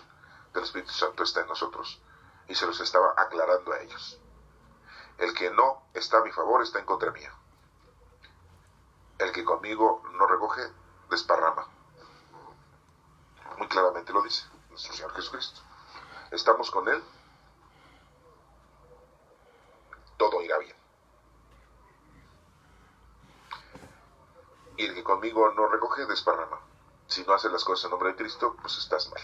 del Espíritu Santo está en nosotros. Y se los estaba aclarando a ellos. El que no está a mi favor está en contra mía. El que conmigo no recoge, desparrama. Muy claramente lo dice nuestro Señor Jesucristo. Estamos con Él, todo irá bien. Y el que conmigo no recoge, desparrama. Si no haces las cosas en nombre de Cristo, pues estás mal.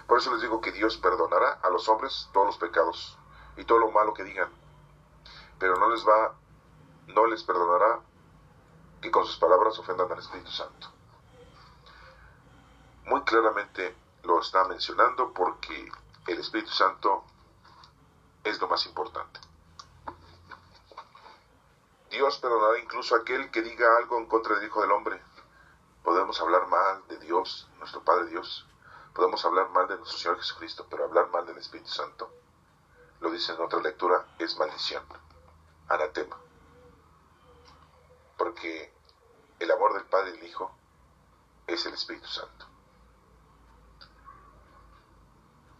Por eso les digo que Dios perdonará a los hombres todos los pecados y todo lo malo que digan, pero no les perdonará que con sus palabras ofendan al Espíritu Santo. Muy claramente lo está mencionando porque el Espíritu Santo es lo más importante. Dios perdonará incluso a aquel que diga algo en contra del Hijo del Hombre. Podemos hablar mal de Dios, nuestro Padre Dios. Podemos hablar mal de nuestro Señor Jesucristo, pero hablar mal del Espíritu Santo, lo dice en otra lectura, es maldición, anatema. Porque el amor del Padre y del Hijo es el Espíritu Santo.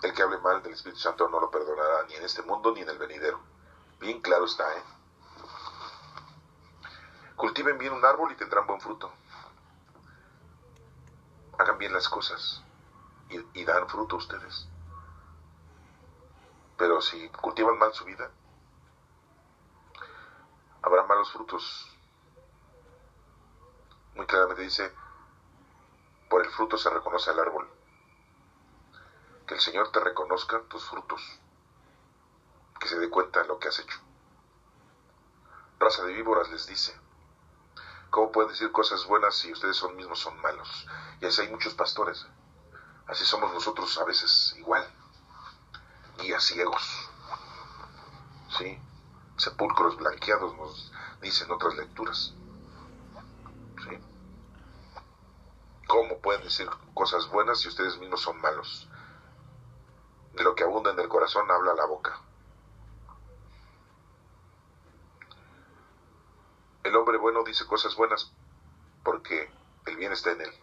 El que hable mal del Espíritu Santo no lo perdonará ni en este mundo ni en el venidero. Bien claro está, ¿eh? Cultiven bien un árbol y tendrán buen fruto. Hagan bien las cosas y dan fruto ustedes. Pero si cultivan mal su vida, habrá malos frutos. Muy claramente dice, por el fruto se reconoce al árbol. Que el Señor te reconozca tus frutos, que se dé cuenta de lo que has hecho. Raza de víboras, les dice, ¿cómo pueden decir cosas buenas si ustedes mismos son malos? Y así hay muchos pastores. Así somos nosotros a veces igual. Guías ciegos. ¿Sí? Sepulcros blanqueados nos dicen otras lecturas. ¿Sí? ¿Cómo pueden decir cosas buenas si ustedes mismos son malos? De lo que abunda en el corazón habla la boca. El hombre bueno dice cosas buenas porque el bien está en él.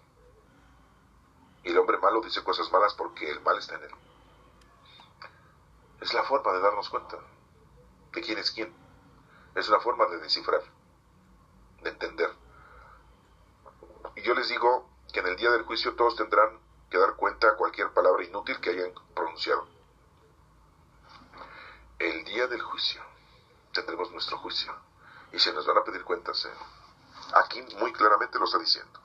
Y el hombre malo dice cosas malas porque el mal está en él. Es la forma de darnos cuenta de quién es quién. Es una forma de descifrar, de entender. Y yo les digo que en el día del juicio todos tendrán que dar cuenta a cualquier palabra inútil que hayan pronunciado. El día del juicio tendremos nuestro juicio y se nos van a pedir cuentas. Aquí muy claramente lo está diciendo.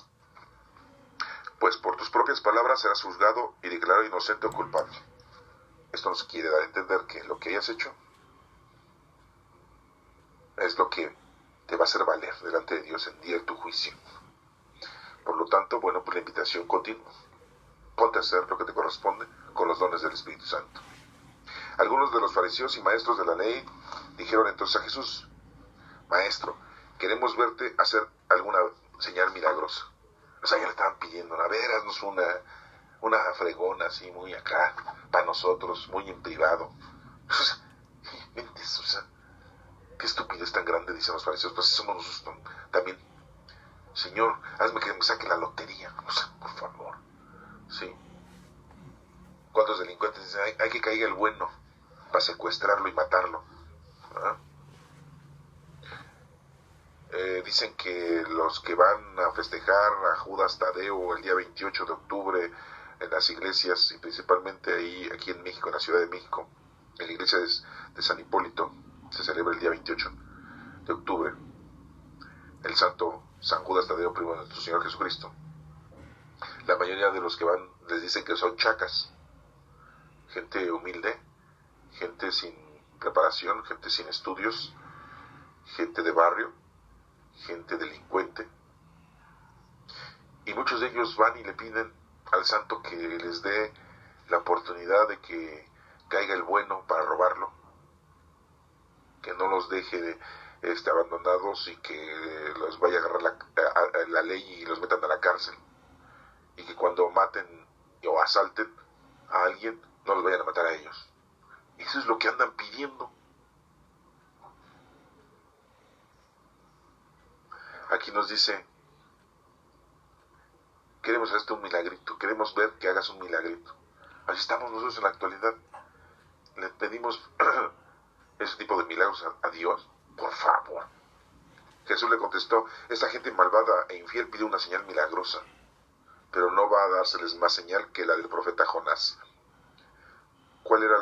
pues por tus propias palabras serás juzgado y declarado inocente o culpable. Esto nos quiere dar a entender que lo que hayas hecho es lo que te va a hacer valer delante de Dios en día de tu juicio. Por lo tanto, bueno, pues la invitación continua. Ponte a hacer lo que te corresponde con los dones del Espíritu Santo. Algunos de los fariseos y maestros de la ley dijeron entonces a Jesús: Maestro, queremos verte hacer alguna señal milagrosa. O sea, ya le estaban pidiendo, a ver, haznos una fregona así, muy acá, para nosotros, muy en privado. O sea, mentes, o sea, qué estupidez tan grande, dicen los fariseos, pues somos nosotros también. Señor, hazme que me saque la lotería, o sea, por favor. Sí. ¿Cuántos delincuentes dicen, hay que caiga el bueno para secuestrarlo y matarlo? ¿Ah? Dicen que los que van a festejar a Judas Tadeo el día 28 de octubre en las iglesias, y principalmente ahí, aquí en México, en la Ciudad de México, en la iglesia de San Hipólito, se celebra el día 28 de octubre, el santo San Judas Tadeo, primo de nuestro Señor Jesucristo. La mayoría de los que van les dicen que son chacas, gente humilde, gente sin preparación, gente sin estudios, gente de barrio, gente delincuente, y muchos de ellos van y le piden al santo que les dé la oportunidad de que caiga el bueno para robarlo, que no los deje abandonados y que los vaya a agarrar la ley y los metan a la cárcel, y que cuando maten o asalten a alguien no los vayan a matar a ellos. Eso es lo que andan pidiendo. Aquí nos dice: queremos hacerte un milagrito, queremos ver que hagas un milagrito. Así estamos nosotros en la actualidad. Le pedimos ese tipo de milagros a Dios, por favor. Jesús le contestó: esta gente malvada e infiel pide una señal milagrosa, pero no va a dárseles más señal que la del profeta Jonás. ¿Cuál era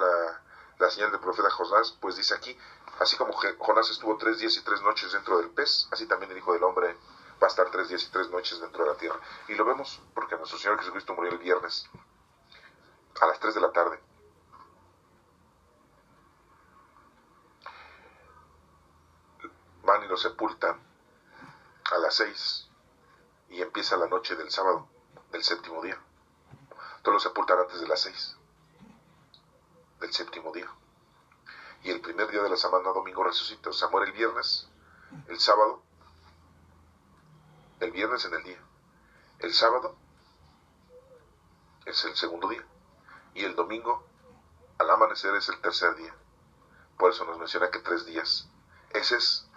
la señal del profeta Jonás? Pues dice aquí: así como Jonás estuvo 3 días y 3 noches dentro del pez, así también el Hijo del Hombre va a estar 3 días y 3 noches dentro de la tierra. Y lo vemos porque nuestro Señor Jesucristo murió el viernes a las 3 de la tarde. Van y lo sepultan a las 6 y empieza la noche del sábado, del séptimo día. Todos lo sepultan antes de las 6 del séptimo día. Y el primer día de la semana, domingo, resucita. O sea, muere el viernes, el sábado, el viernes en el día. El sábado es el segundo día. Y el domingo, al amanecer, es el tercer día. Por eso nos menciona que 3 días. Ese es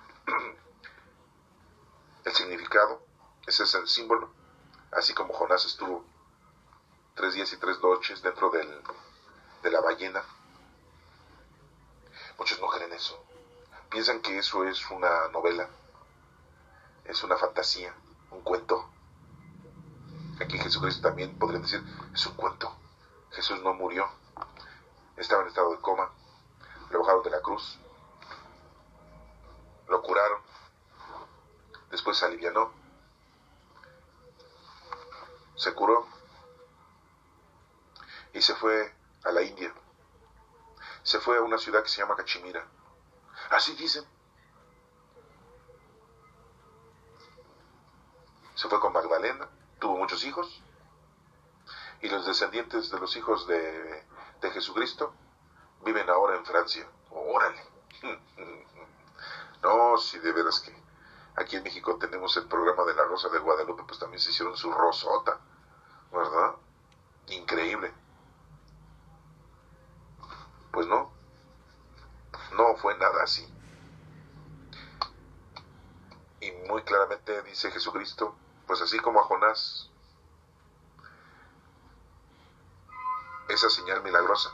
el significado, ese es el símbolo. Así como Jonás estuvo 3 días y 3 noches dentro de la ballena. Muchos no creen eso. Piensan que eso es una novela, es una fantasía, un cuento. Aquí Jesucristo también podrían decir, es un cuento. Jesús no murió, estaba en estado de coma, lo bajaron de la cruz, lo curaron, después se alivianó, se curó y se fue a la India. Se fue a una ciudad que se llama Cachemira. Así dicen. Se fue con Magdalena, tuvo muchos hijos, y los descendientes de los hijos de Jesucristo viven ahora en Francia. ¡Órale! No, si de veras que aquí en México tenemos el programa de la Rosa de Guadalupe, pues también se hicieron su rosota, ¿verdad? Increíble. Pues no fue nada así. Y muy claramente dice Jesucristo, pues así como a Jonás, esa señal milagrosa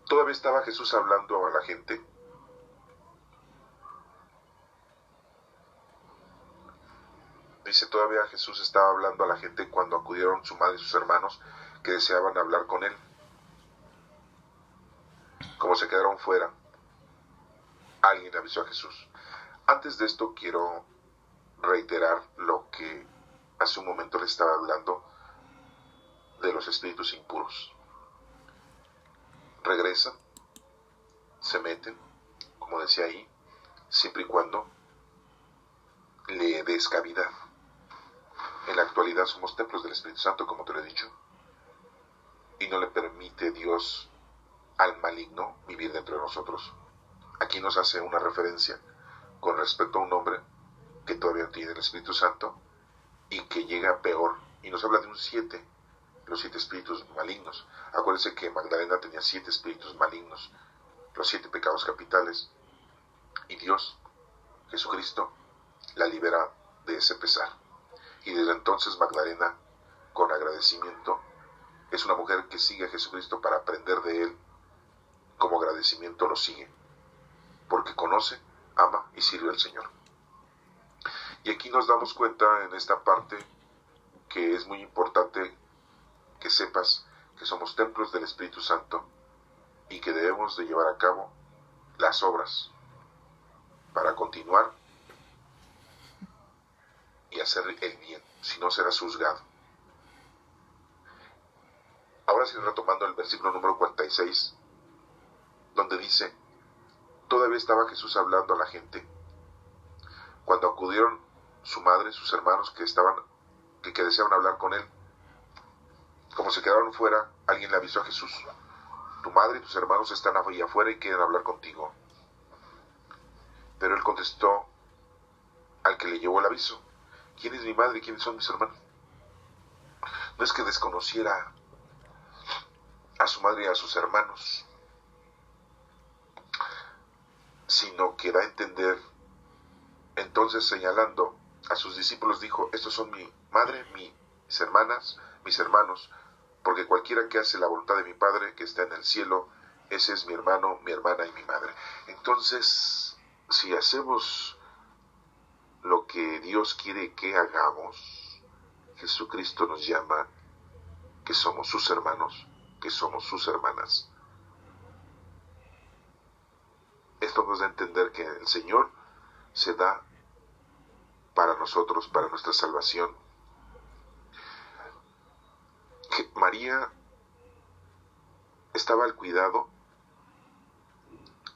todavía estaba Jesús hablando a la gente Jesús estaba hablando a la gente cuando acudieron su madre y sus hermanos que deseaban hablar con él. Como se quedaron fuera, alguien avisó a Jesús. Antes de esto quiero reiterar lo que hace un momento le estaba hablando de los espíritus impuros. Regresan, se meten, como decía ahí, siempre y cuando le des cavidad. En la actualidad somos templos del Espíritu Santo, como te lo he dicho, y no le permite Dios al maligno vivir dentro de nosotros. Aquí nos hace una referencia con respecto a un hombre que todavía tiene el Espíritu Santo y que llega peor, y nos habla de un 7, los 7 espíritus malignos. Acuérdense que Magdalena tenía 7 espíritus malignos, los 7 pecados capitales, y Dios, Jesucristo, la libera de ese pesar. Y desde entonces Magdalena, con agradecimiento, es una mujer que sigue a Jesucristo para aprender de él. Como agradecimiento lo sigue, porque conoce, ama y sirve al Señor. Y aquí nos damos cuenta en esta parte que es muy importante que sepas que somos templos del Espíritu Santo y que debemos de llevar a cabo las obras para continuar y hacer el bien, si no serás juzgado. Ahora sí, retomando el versículo número 46, donde dice, todavía estaba Jesús hablando a la gente, cuando acudieron su madre, sus hermanos que deseaban hablar con él. Como se quedaron fuera, alguien le avisó a Jesús, tu madre y tus hermanos están ahí afuera y quieren hablar contigo. Pero él contestó al que le llevó el aviso, ¿quién es mi madre y quiénes son mis hermanos? No es que desconociera a su madre y a sus hermanos, sino que da a entender, entonces señalando a sus discípulos dijo, estos son mi madre, mis hermanas, mis hermanos, porque cualquiera que hace la voluntad de mi Padre que está en el cielo, ese es mi hermano, mi hermana y mi madre. Entonces, si hacemos lo que Dios quiere que hagamos, Jesucristo nos llama que somos sus hermanos, que somos sus hermanas. Esto nos da a entender que el Señor se da para nosotros, para nuestra salvación. Que María estaba al cuidado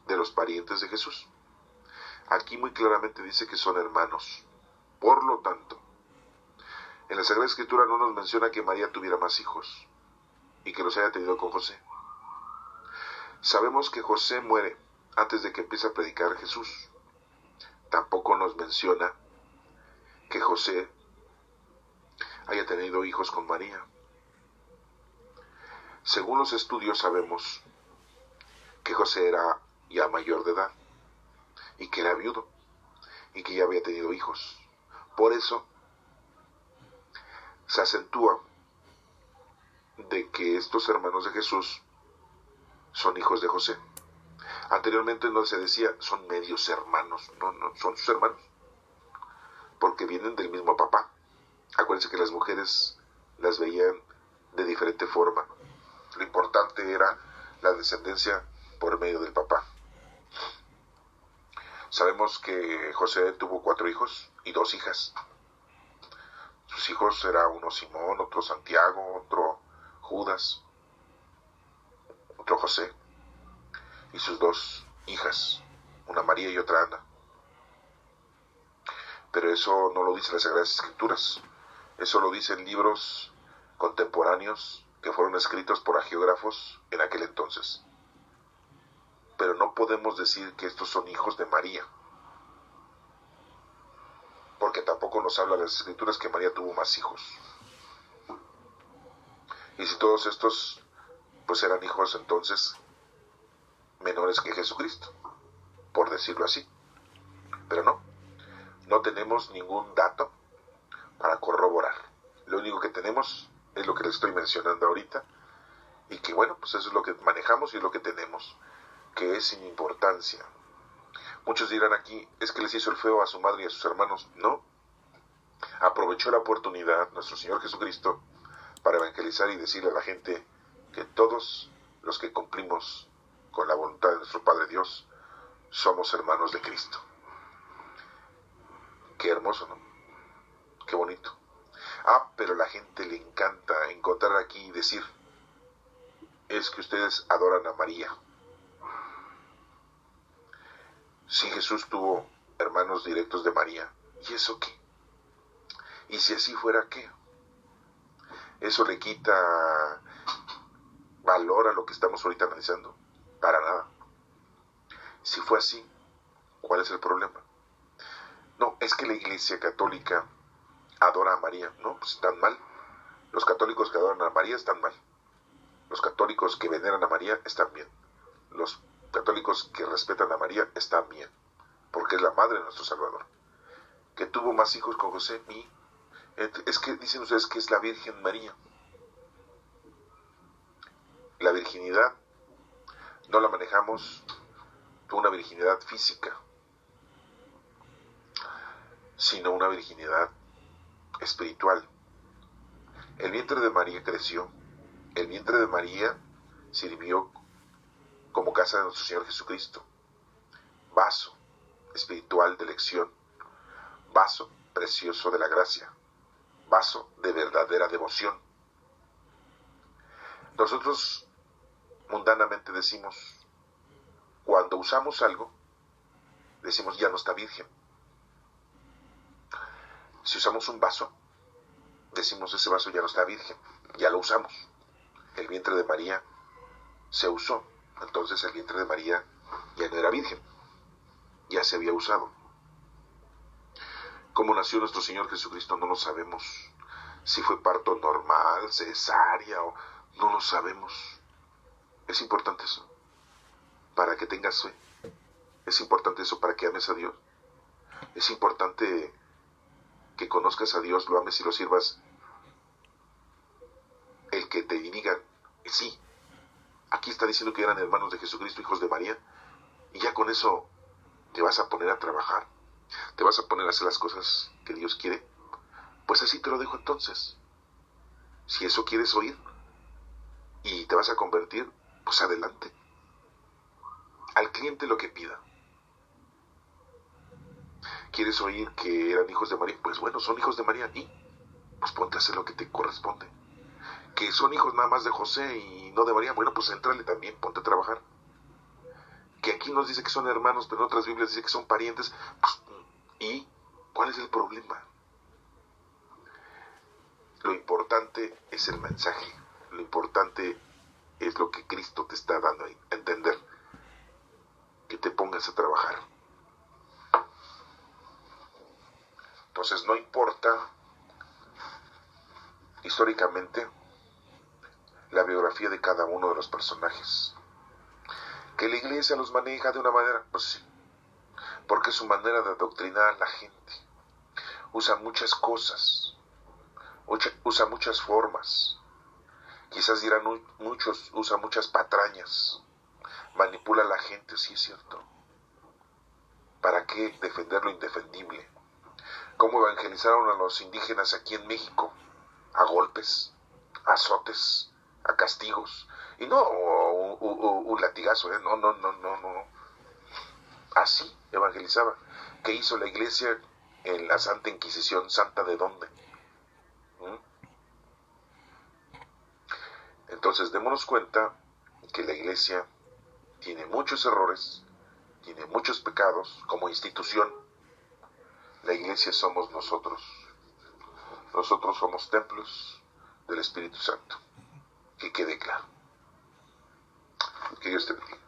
de los parientes de Jesús. Aquí muy claramente dice que son hermanos. Por lo tanto, en la Sagrada Escritura no nos menciona que María tuviera más hijos y que los haya tenido con José. Sabemos que José muere antes de que empiece a predicar Jesús. Tampoco nos menciona que José haya tenido hijos con María. Según los estudios sabemos que José era ya mayor de edad y que era viudo y que ya había tenido hijos. Por eso se acentúa de que estos hermanos de Jesús son hijos de José. Anteriormente no se decía son medios hermanos, no, son sus hermanos, porque vienen del mismo papá. Acuérdense que las mujeres las veían de diferente forma. Lo importante era la descendencia por medio del papá. Sabemos que José tuvo 4 hijos y 2 hijas. Sus hijos eran uno Simón, otro Santiago, otro Judas, otro José, y sus 2 hijas, una María y otra Ana. Pero eso no lo dicen las Sagradas Escrituras, eso lo dicen libros contemporáneos que fueron escritos por hagiógrafos en aquel entonces. Pero no podemos decir que estos son hijos de María, porque tampoco nos habla las Escrituras que María tuvo más hijos. Y si todos estos pues eran hijos entonces menores que Jesucristo, por decirlo así. Pero no tenemos ningún dato para corroborar. Lo único que tenemos es lo que les estoy mencionando ahorita, y que bueno, pues eso es lo que manejamos y es lo que tenemos, que es sin importancia. Muchos dirán aquí, es que les hizo el feo a su madre y a sus hermanos. No, aprovechó la oportunidad, nuestro Señor Jesucristo, para evangelizar y decirle a la gente que todos los que cumplimos con la voluntad de nuestro Padre Dios somos hermanos de Cristo. Qué hermoso, ¿no? Qué bonito. Pero a la gente le encanta encontrar aquí y decir, es que ustedes adoran a María. Sí, Jesús tuvo hermanos directos de María. ¿Y eso qué? Y si así fuera, ¿qué? ¿Eso le quita valor a lo que estamos ahorita analizando? Para nada. Si fue así, ¿cuál es el problema? No, es que la Iglesia Católica adora a María. No, pues están mal. Los católicos que adoran a María están mal. Los católicos que veneran a María están bien. Los católicos que respetan a María están bien, porque es la madre de nuestro Salvador. Que tuvo más hijos con José, es que dicen ustedes que es la Virgen María. La virginidad no la manejamos una virginidad física, sino una virginidad espiritual. El vientre de María creció, el vientre de María sirvió como casa de nuestro Señor Jesucristo, vaso espiritual de elección, vaso precioso de la gracia, vaso de verdadera devoción. Nosotros mundanamente decimos, cuando usamos algo, decimos ya no está virgen. Si usamos un vaso, decimos ese vaso ya no está virgen, ya lo usamos. El vientre de María se usó, entonces el vientre de María ya no era virgen, ya se había usado. ¿Cómo nació nuestro Señor Jesucristo? No lo sabemos. Si fue parto normal, cesárea, o no lo sabemos. Es importante eso, para que tengas fe. Es importante eso para que ames a Dios. Es importante que conozcas a Dios, lo ames y lo sirvas. El que te digan, sí, aquí está diciendo que eran hermanos de Jesucristo, hijos de María, y ya con eso te vas a poner a trabajar, te vas a poner a hacer las cosas que Dios quiere. Pues así te lo dejo entonces. Si eso quieres oír y te vas a convertir, pues adelante. Al cliente lo que pida. ¿Quieres oír que eran hijos de María? Pues bueno, son hijos de María y pues ponte a hacer lo que te corresponde. Que son hijos nada más de José y no de María, bueno, pues entrale también, ponte a trabajar. Que aquí nos dice que son hermanos, pero en otras Biblias dice que son parientes, pues, ¿y cuál es el problema? Lo importante es el mensaje, lo importante es lo que Cristo te está dando a entender, que te pongas a trabajar. Entonces no importa históricamente la biografía de cada uno de los personajes. Que la iglesia los maneja de una manera, pues sí, porque es su manera de adoctrinar a la gente. Usa muchas cosas, usa muchas formas. Quizás dirán muchos, usa muchas patrañas. Manipula a la gente, sí es cierto. ¿Para qué defender lo indefendible? ¿Cómo evangelizaron a los indígenas aquí en México? A golpes, a azotes, a castigos. Y no un latigazo, no. Así evangelizaba. ¿Qué hizo la iglesia en la Santa Inquisición? ¿Santa de dónde? Entonces démonos cuenta que la iglesia tiene muchos errores, tiene muchos pecados como institución. La iglesia somos nosotros. Nosotros somos templos del Espíritu Santo. Que quede claro. Que Dios te bendiga.